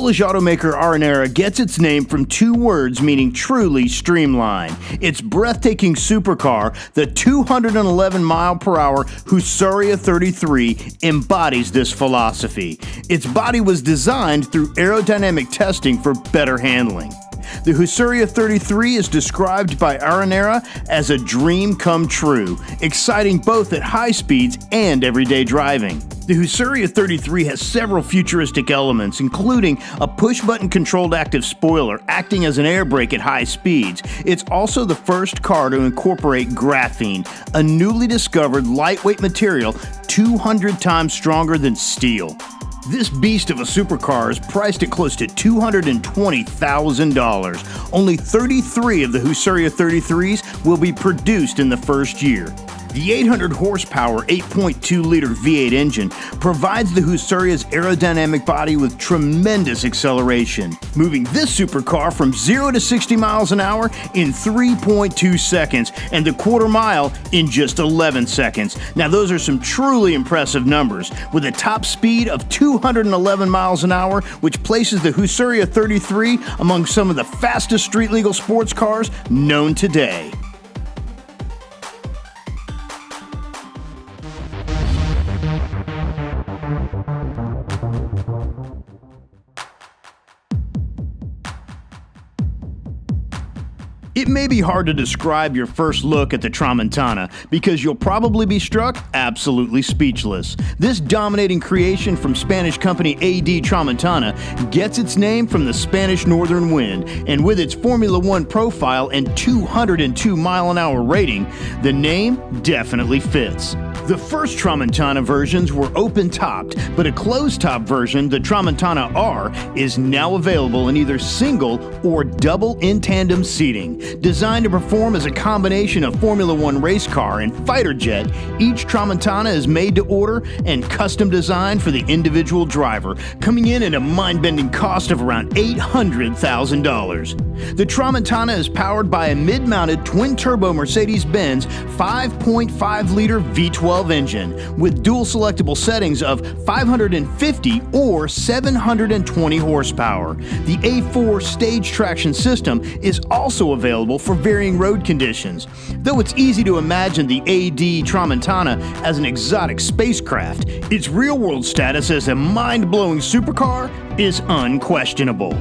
Polish automaker Aranera gets its name from two words meaning truly streamlined. Its breathtaking supercar, the 211-mile-per-hour Husaria 33, embodies this philosophy. Its body was designed through aerodynamic testing for better handling. The Husaria 33 is described by Aranera as a dream come true, exciting both at high speeds and everyday driving. The Husaria 33 has several futuristic elements, including a push-button controlled active spoiler acting as an air brake at high speeds. It's also the first car to incorporate graphene, a newly discovered lightweight material 200 times stronger than steel. This beast of a supercar is priced at close to $220,000. Only 33 of the Husaria 33s will be produced in the first year. The 800 horsepower 8.2-liter V8 engine provides the Husaria's aerodynamic body with tremendous acceleration, moving this supercar from 0 to 60 miles an hour in 3.2 seconds and the quarter mile in just 11 seconds. Now those are some truly impressive numbers, with a top speed of 211 miles an hour, which places the Husaria 33 among some of the fastest street-legal sports cars known today. It may be hard to describe your first look at the Tramontana because you'll probably be struck absolutely speechless. This dominating creation from Spanish company AD Tramontana gets its name from the Spanish northern wind, and with its Formula One profile and 202-mile-an-hour rating, the name definitely fits. The first Tramontana versions were open-topped, but a closed-top version, the Tramontana R, is now available in either single or double in-tandem seating. Designed to perform as a combination of Formula One race car and fighter jet, each Tramontana is made to order and custom designed for the individual driver, coming in at a mind-bending cost of around $800,000. The Tramontana is powered by a mid-mounted twin-turbo Mercedes-Benz 5.5-liter V12 engine with dual selectable settings of 550 or 720 horsepower. The A4 stage traction system is also available for varying road conditions. Though it's easy to imagine the AD Tramontana as an exotic spacecraft, its real-world status as a mind-blowing supercar is unquestionable.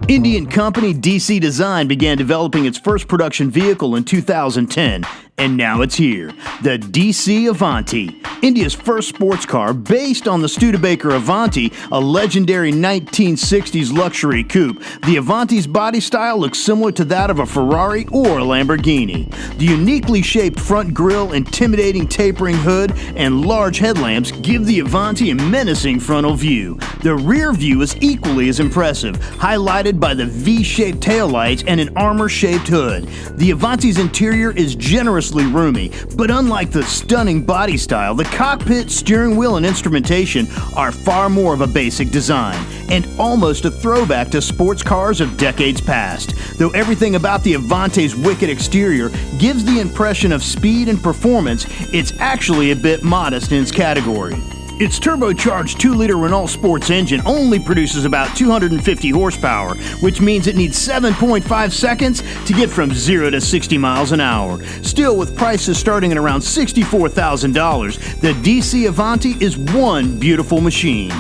Indian company DC Design began developing its first production vehicle in 2010, and now it's here, the DC Avanti, India's first sports car based on the Studebaker Avanti, a legendary 1960s luxury coupe. The Avanti's body style looks similar to that of a Ferrari or a Lamborghini. The uniquely shaped front grille, intimidating tapering hood, and large headlamps give the Avanti a menacing frontal view. The rear view is equally as impressive, highlighted by the V-shaped taillights and an armor-shaped hood. The Avanti's interior is generously roomy, but unlike the stunning body style, the cockpit, steering wheel, and instrumentation are far more of a basic design, and almost a throwback to sports cars of decades past. Though everything about the Avanti's wicked exterior gives the impression of speed and performance, it's actually a bit modest in its category. Its turbocharged 2-liter Renault Sports engine only produces about 250 horsepower, which means it needs 7.5 seconds to get from 0 to 60 miles an hour. Still, with prices starting at around $64,000, the DC Avanti is one beautiful machine.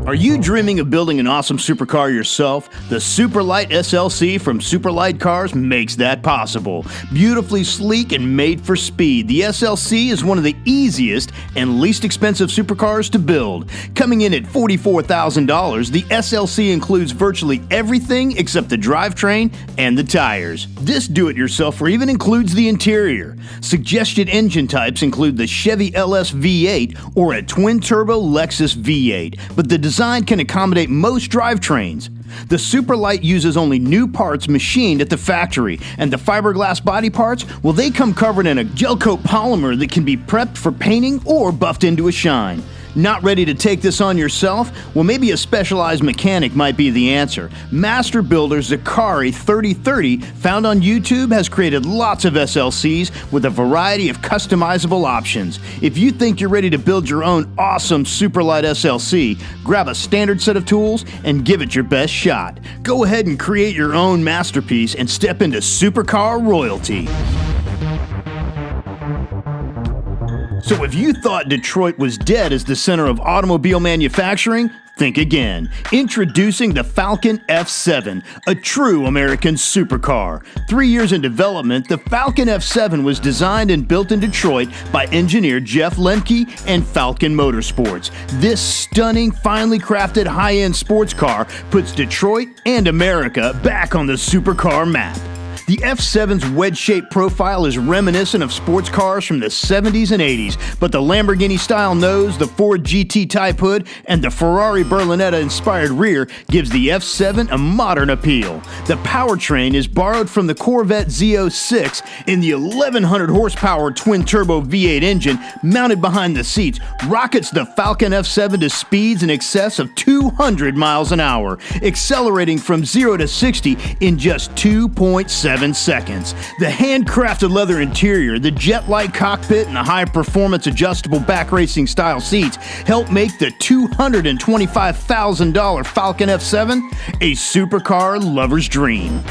Are you dreaming of building an awesome supercar yourself? The Superlight SLC from Superlight Cars makes that possible. Beautifully sleek and made for speed, the SLC is one of the easiest and least expensive supercars to build. Coming in at $44,000, the SLC includes virtually everything except the drivetrain and the tires. This do-it-yourselfer even includes the interior. Suggested engine types include the Chevy LS V8 or a twin-turbo Lexus V8, but the design can accommodate most drivetrains. The Superlight uses only new parts machined at the factory, and the fiberglass body parts, well, they come covered in a gel coat polymer that can be prepped for painting or buffed into a shine. Not ready to take this on yourself? Well, maybe a specialized mechanic might be the answer. Master builder Zakari 3030, found on YouTube, has created lots of SLCs with a variety of customizable options. If you think you're ready to build your own awesome Superlight SLC, grab a standard set of tools and give it your best shot. Go ahead and create your own masterpiece and step into supercar royalty. So if you thought Detroit was dead as the center of automobile manufacturing, think again. Introducing the Falcon F7, a true American supercar. 3 years in development, the Falcon F7 was designed and built in Detroit by engineer Jeff Lemke and Falcon Motorsports. This stunning, finely crafted high-end sports car puts Detroit and America back on the supercar map. The F7's wedge-shaped profile is reminiscent of sports cars from the 70s and 80s, but the Lamborghini-style nose, the Ford GT-type hood, and the Ferrari Berlinetta-inspired rear gives the F7 a modern appeal. The powertrain is borrowed from the Corvette Z06 in the 1,100 horsepower twin-turbo V8 engine mounted behind the seats rockets the Falcon F7 to speeds in excess of 200 miles an hour, accelerating from 0 to 60 in just 2.7 seconds. The handcrafted leather interior, the jet-like cockpit, and the high-performance adjustable back racing style seats help make the $225,000 Falcon F7 a supercar lover's dream.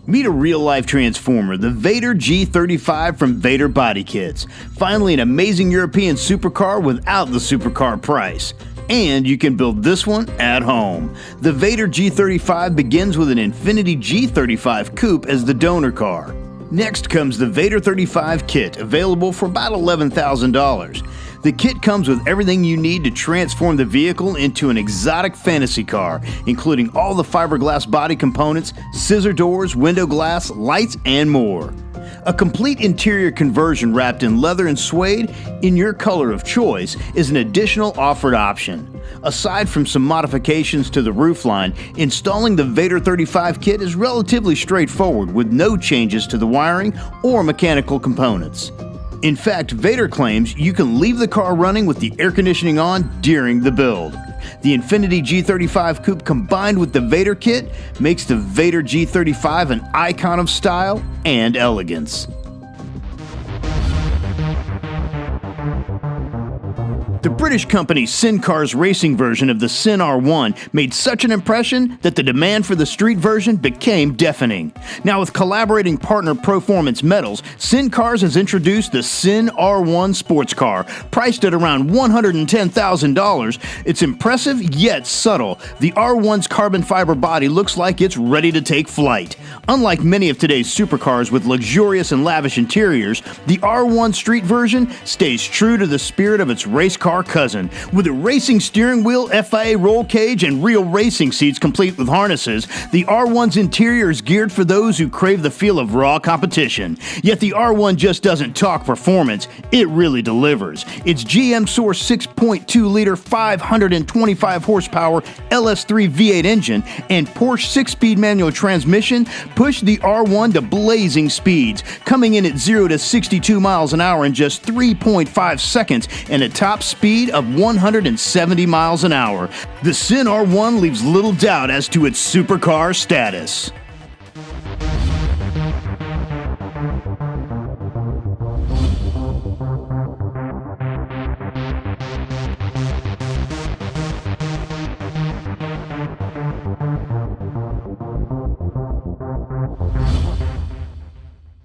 Meet a real-life transformer, the Vader G35 from Vader Body Kits. Finally, an amazing European supercar without the supercar price. And you can build this one at home. The Vader G35 begins with an Infiniti G35 Coupe as the donor car. Next comes the Vader 35 kit, available for about $11,000. The kit comes with everything you need to transform the vehicle into an exotic fantasy car, including all the fiberglass body components, scissor doors, window glass, lights, and more. A complete interior conversion wrapped in leather and suede in your color of choice is an additional offered option. Aside from some modifications to the roofline, installing the Vader 35 kit is relatively straightforward with no changes to the wiring or mechanical components. In fact, Vader claims you can leave the car running with the air conditioning on during the build. The Infiniti G35 Coupe combined with the Vader kit makes the Vader G35 an icon of style and elegance. The British company Supercars racing version of the Sin R1 made such an impression that the demand for the street version became deafening. Now, with collaborating partner Proformance Metals, Supercars has introduced the Sin R1 sports car, priced at around $110,000. It's impressive yet subtle. The R1's carbon fiber body looks like it's ready to take flight. Unlike many of today's supercars with luxurious and lavish interiors, the R1 street version stays true to the spirit of its race car cousin. With a racing steering wheel, FIA roll cage, and real racing seats complete with harnesses, the R1's interior is geared for those who crave the feel of raw competition. Yet the R1 just doesn't talk performance, it really delivers. Its GM Source 6.2-liter 525 horsepower LS3 V8 engine and Porsche 6-speed manual transmission push the R1 to blazing speeds, coming in at 0 to 62 miles an hour in just 3.5 seconds and a top speed of 170 miles an hour. The Sin R1 leaves little doubt as to its supercar status.